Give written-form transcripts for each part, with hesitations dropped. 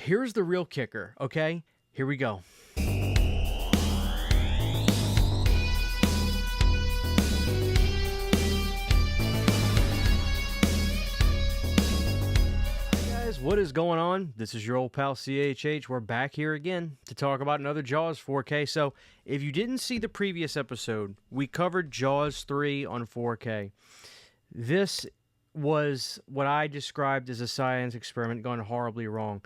here's the real kicker, okay? Here we go. What is going on? This is your old pal CHH. We're back here again to talk about another Jaws 4K. So, if you didn't see the previous episode, we covered Jaws 3 on 4K. This was what I described as a science experiment gone horribly wrong.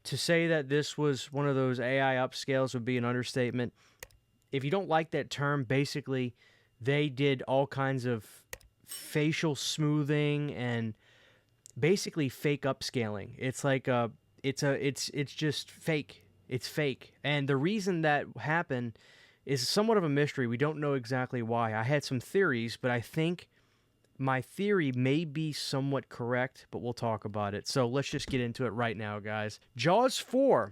To say that this was one of those AI upscales would be an understatement. If you don't like that term, basically, they did all kinds of facial smoothing and basically fake upscaling. It's like it's just fake. It's fake. And the reason that happened is somewhat of a mystery. We don't know exactly why. I had some theories, but I think my theory may be somewhat correct, but we'll talk about it. So let's just get into it right now, guys. Jaws 4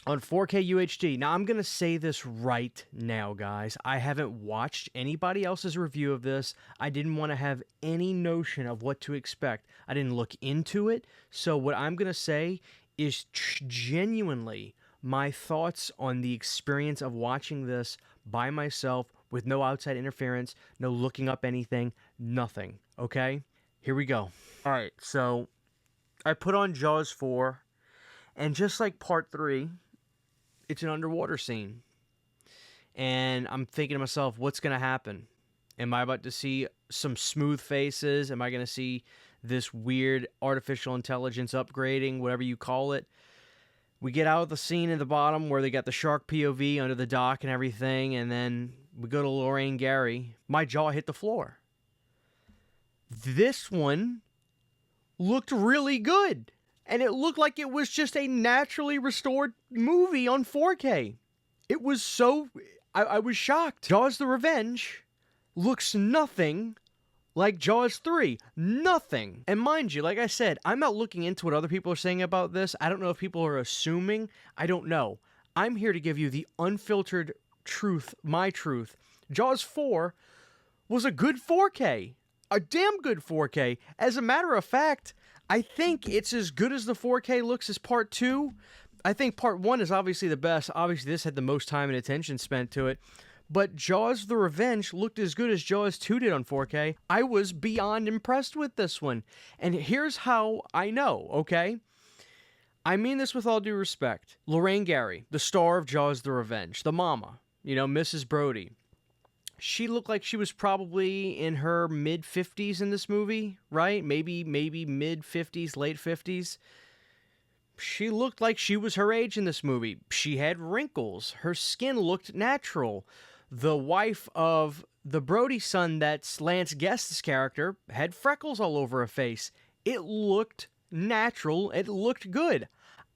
on 4K UHD. Now, I'm going to say this right now, guys. I haven't watched anybody else's review of this. I didn't want to have any notion of what to expect. I didn't look into it. So what I'm going to say is genuinely my thoughts on the experience of watching this by myself with no outside interference, no looking up anything, nothing. Okay? Here we go. All right, so I put on Jaws 4, and just like part 3, it's an underwater scene. And I'm thinking to myself, what's going to happen? Am I about to see some smooth faces? Am I going to see this weird artificial intelligence upgrading, whatever you call it? We get out of the scene in the bottom where they got the shark POV under the dock and everything, and then we go to Lorraine Gary. My jaw hit the floor. This one looked really good. And it looked like it was just a naturally restored movie on 4K. It was so... I was shocked. Jaws the Revenge looks nothing like Jaws 3. Nothing. And mind you, like I said, I'm not looking into what other people are saying about this. I don't know if people are assuming. I don't know. I'm here to give you the unfiltered truth, my truth. Jaws 4 was a good 4K. A damn good 4K. As a matter of fact, I think it's as good as the 4K looks as Part 2. I think Part 1 is obviously the best. Obviously, this had the most time and attention spent to it. But Jaws the Revenge looked as good as Jaws 2 did on 4K. I was beyond impressed with this one. And here's how I know, okay? I mean this with all due respect. Lorraine Gary, the star of Jaws the Revenge, the mama, Mrs. Brody. She looked like she was probably in her mid-50s in this movie, right? Maybe mid-50s, late 50s. She looked like she was her age in this movie. She had wrinkles. Her skin looked natural. The wife of the Brody son, that's Lance Guest's character, had freckles all over her face. It looked natural. It looked good.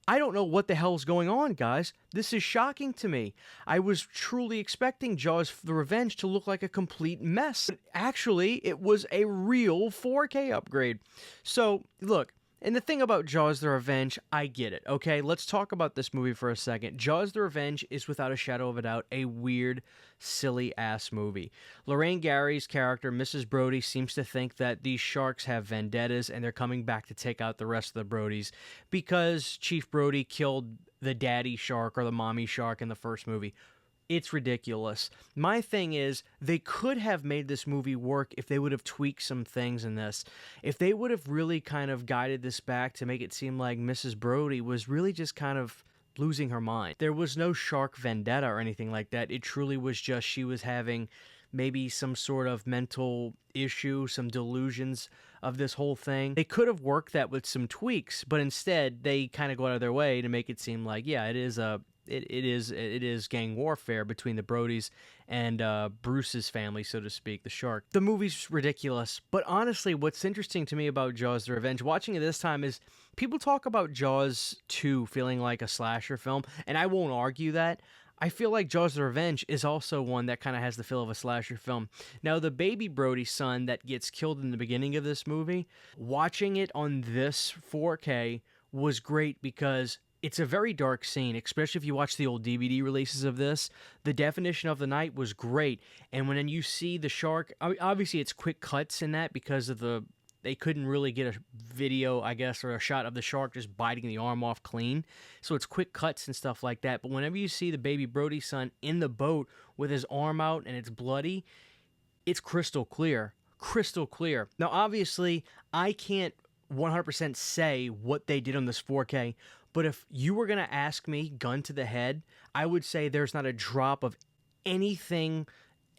I don't know what the hell's going on, guys. This is shocking to me. I was truly expecting Jaws the Revenge to look like a complete mess. But actually, it was a real 4K upgrade. So, look, and the thing about Jaws the Revenge, I get it, okay? Let's talk about this movie for a second. Jaws the Revenge is, without a shadow of a doubt, a weird, silly-ass movie. Lorraine Gary's character, Mrs. Brody, seems to think that these sharks have vendettas and they're coming back to take out the rest of the Brodys because Chief Brody killed the daddy shark or the mommy shark in the first movie. It's ridiculous. My thing is, they could have made this movie work if they would have tweaked some things in this. If they would have really kind of guided this back to make it seem like Mrs. Brody was really just kind of losing her mind. There was no shark vendetta or anything like that. It truly was just she was having maybe some sort of mental issue, some delusions of this whole thing. They could have worked that with some tweaks, but instead they kind of go out of their way to make it seem like, yeah, it is gang warfare between the Brodys and Bruce's family, so to speak, the shark. The movie's ridiculous, but honestly, what's interesting to me about Jaws the Revenge, watching it this time, is people talk about Jaws 2 feeling like a slasher film, and I won't argue that. I feel like Jaws the Revenge is also one that kind of has the feel of a slasher film. Now, the baby Brody son that gets killed in the beginning of this movie, watching it on this 4K was great because it's a very dark scene, especially if you watch the old DVD releases of this. The definition of the night was great, and when you see the shark, obviously it's quick cuts in that because of the they couldn't really get a video, I guess, or a shot of the shark just biting the arm off clean. So it's quick cuts and stuff like that. But whenever you see the baby Brody son in the boat with his arm out and it's bloody, it's crystal clear. Crystal clear. Now, obviously, I can't 100% say what they did on this 4K, but if you were going to ask me, gun to the head, I would say there's not a drop of anything,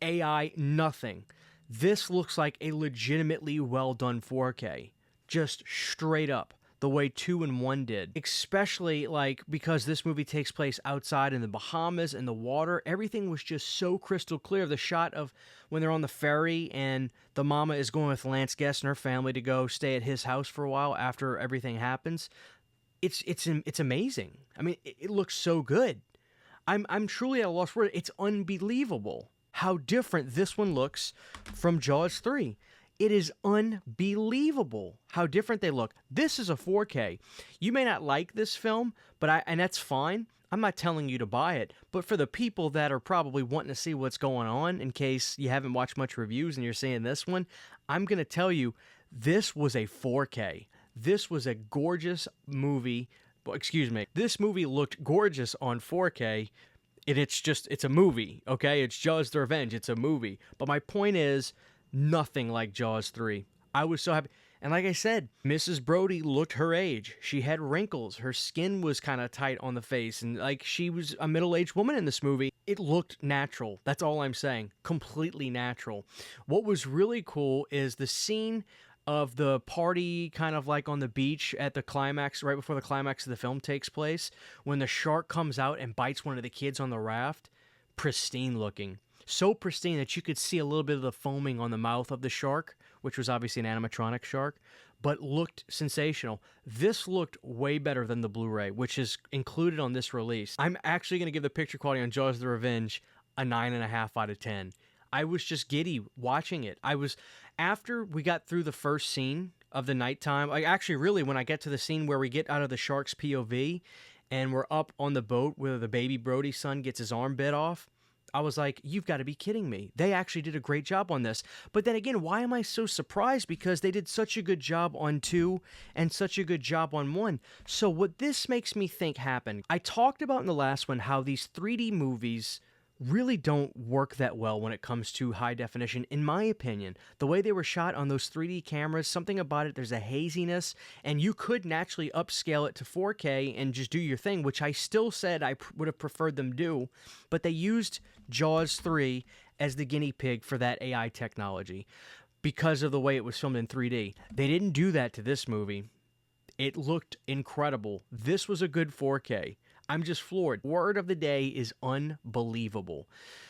AI, nothing. This looks like a legitimately well done 4K. Just straight up, the way 2 and 1 did. Especially, like, because this movie takes place outside in the Bahamas, in the water, everything was just so crystal clear. The shot of when they're on the ferry and the mama is going with Lance Guest and her family to go stay at his house for a while after everything happens. It's amazing. I mean, it looks so good. I'm truly at a loss for it. It's unbelievable how different this one looks from Jaws 3. It is unbelievable how different they look. This is a 4K. You may not like this film, and that's fine. I'm not telling you to buy it, but for the people that are probably wanting to see what's going on, in case you haven't watched much reviews and you're seeing this one, I'm going to tell you, this was a 4K. This was a gorgeous movie. Excuse me. This movie looked gorgeous on 4K. It's a movie, okay? It's Jaws the Revenge. It's a movie. But my point is, nothing like Jaws 3. I was so happy. And like I said, Mrs. Brody looked her age. She had wrinkles. Her skin was kind of tight on the face. And like she was a middle-aged woman in this movie. It looked natural. That's all I'm saying. Completely natural. What was really cool is the scene of the party kind of like on the beach at the climax, right before the climax of the film takes place, when the shark comes out and bites one of the kids on the raft. Pristine looking. So pristine that you could see a little bit of the foaming on the mouth of the shark, which was obviously an animatronic shark, but looked sensational. This looked way better than the Blu-ray, which is included on this release. I'm actually going to give the picture quality on Jaws the Revenge a 9.5 out of 10. I was just giddy watching it. After we got through the first scene of the nighttime, really, when I get to the scene where we get out of the shark's POV and we're up on the boat where the baby Brody son gets his arm bit off, I was like, you've got to be kidding me. They actually did a great job on this. But then again, why am I so surprised? Because they did such a good job on 2 and such a good job on 1. So what this makes me think happened, I talked about in the last one how these 3D movies really don't work that well when it comes to high definition, in my opinion. The way they were shot on those 3D cameras, something about it, there's a haziness, and you could naturally upscale it to 4K and just do your thing, which I still said I would have preferred them do, but they used Jaws 3 as the guinea pig for that AI technology because of the way it was filmed in 3D. They didn't do that to this movie. It looked incredible. This was a good 4K. I'm just floored. Word of the day is unbelievable.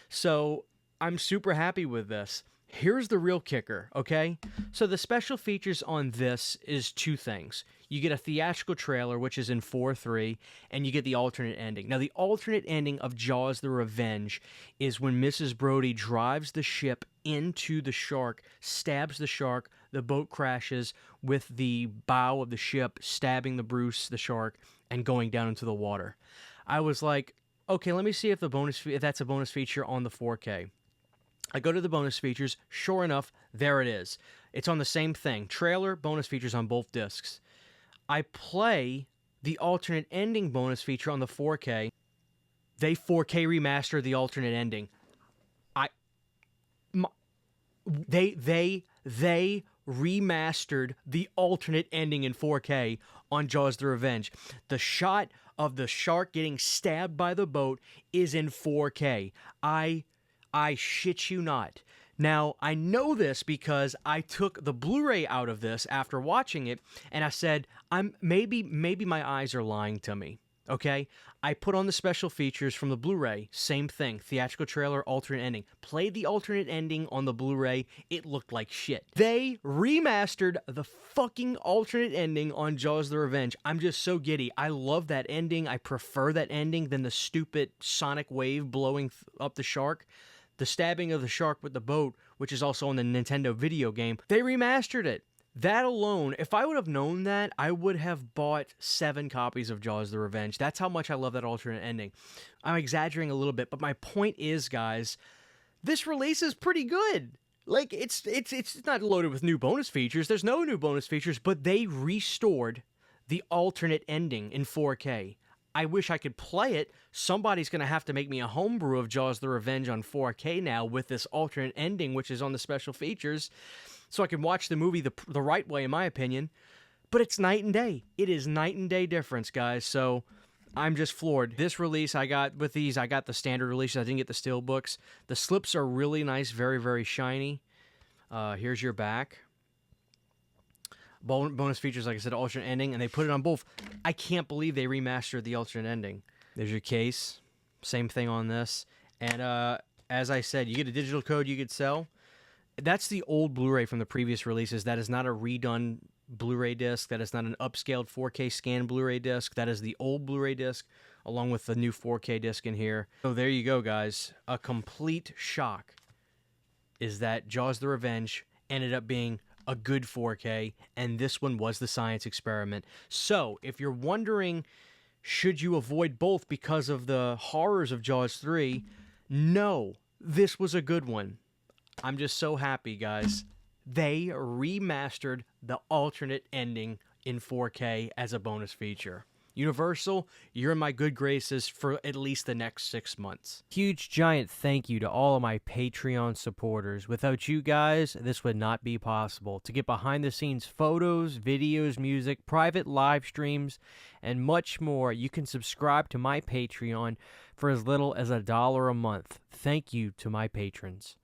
So I'm super happy with this. Here's the real kicker, okay? So the special features on this is 2 things. You get a theatrical trailer, which is in 4:3, and you get the alternate ending. Now, the alternate ending of Jaws the Revenge is when Mrs. Brody drives the ship into the shark, stabs the shark, the boat crashes with the bow of the ship, stabbing the shark, and going down into the water. I was like, okay, let me see if that's a bonus feature on the 4K. I go to the bonus features. Sure enough, there it is. It's on the same thing. Trailer, bonus features on both discs. I play the alternate ending bonus feature on the 4K. They 4K remastered the alternate ending. They remastered the alternate ending in 4K on Jaws the Revenge. The shot of the shark getting stabbed by the boat is in 4K. I shit you not. Now, I know this because I took the Blu-ray out of this after watching it, and I said, maybe my eyes are lying to me. Okay? I put on the special features from the Blu-ray. Same thing. Theatrical trailer, alternate ending. Played the alternate ending on the Blu-ray. It looked like shit. They remastered the fucking alternate ending on Jaws the Revenge. I'm just so giddy. I love that ending. I prefer that ending than the stupid sonic wave blowing up the shark. The stabbing of the shark with the boat, which is also on the Nintendo video game. They remastered it. That alone, if I would have known that, I would have bought 7 copies of Jaws the Revenge. That's how much I love that alternate ending. I'm exaggerating a little bit, but my point is, guys, this release is pretty good. Like, it's not loaded with new bonus features. There's no new bonus features, but they restored the alternate ending in 4K. I wish I could play it. Somebody's going to have to make me a homebrew of Jaws the Revenge on 4K now with this alternate ending, which is on the special features, so I can watch the movie the right way, in my opinion. But it's night and day. It is night and day difference, guys. So I'm just floored. This release I got with these, I got the standard releases. I didn't get the steel books. The slips are really nice, very, very shiny. Here's your back. Bonus features, like I said, alternate ending, and they put it on both. I can't believe they remastered the alternate ending. There's your case. Same thing on this. And as I said, you get a digital code you could sell. That's the old Blu-ray from the previous releases. That is not a redone Blu-ray disc. That is not an upscaled 4K scan Blu-ray disc. That is the old Blu-ray disc, along with the new 4K disc in here. So there you go, guys. A complete shock is that Jaws the Revenge ended up being a good 4K, and this one was the science experiment. So, if you're wondering, should you avoid both because of the horrors of Jaws 3? No, this was a good one. I'm just so happy, guys. They remastered the alternate ending in 4K as a bonus feature. Universal, you're in my good graces for at least the next 6 months. Huge giant thank you to all of my Patreon supporters. Without you guys, this would not be possible. To get behind the scenes photos, videos, music, private live streams, and much more, you can subscribe to my Patreon for as little as $1 a month. Thank you to my patrons.